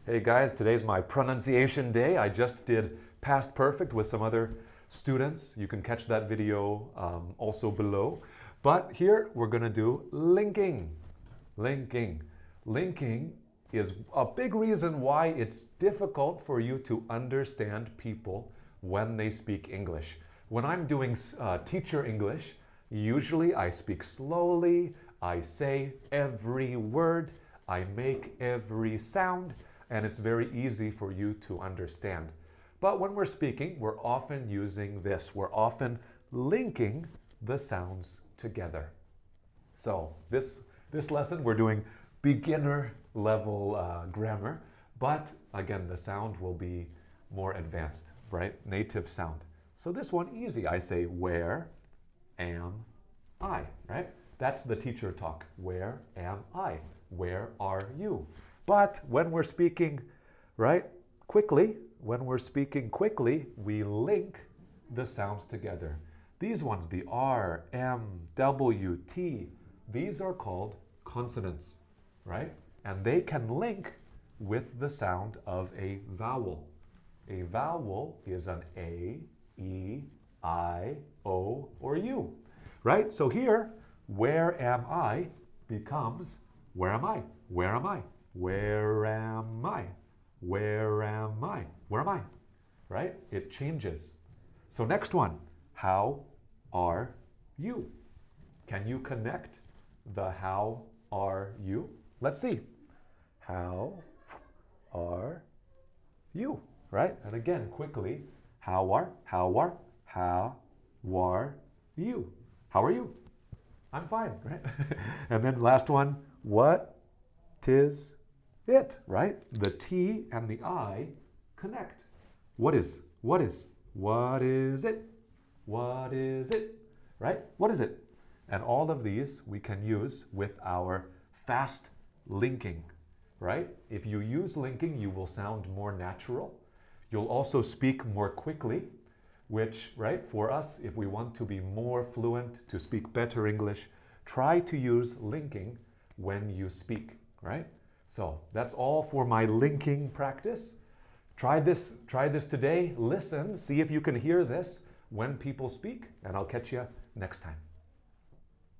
Hey guys, today's my pronunciation day. I just did past perfect with some other students. You can catch that video also below. But here we're gonna do linking. Linking. Linking is a big reason why it's difficult for you to understand people when they speak English. When I'm doing teacher English, usually I speak slowly, I say every word, I make every sound, and it's very easy for you to understand. But when we're speaking, we're often using this. We're often linking the sounds together. So this lesson, we're doing beginner level grammar, but again, the sound will be more advanced, right? Native sound. So this one, easy. I say, where am I, right? That's the teacher talk. Where am I? Where are you? But when we're speaking, right, quickly, we link the sounds together. These ones, the R, M, W, T, these are called consonants, right? And they can link with the sound of a vowel. A vowel is an A, E, I, O, or U, right? So here, where am I becomes where am I? Where am I? Where am I? Where am I? Where am I? Right? It changes. So next one, how are you? Can you connect the how are you? Let's see. How are you? Right? And again, quickly, how are you? How are you? I'm fine, right? And then last one, what is it, right? The T and the I connect. What is it? What is it, right? What is it? And all of these we can use with our fast linking, right? If you use linking, you will sound more natural. You'll also speak more quickly, which, right, for us, if we want to be more fluent, to speak better English, try to use linking when you speak, right? So that's all for my linking practice. Try this today. Listen, see if you can hear this when people speak, and I'll catch you next time.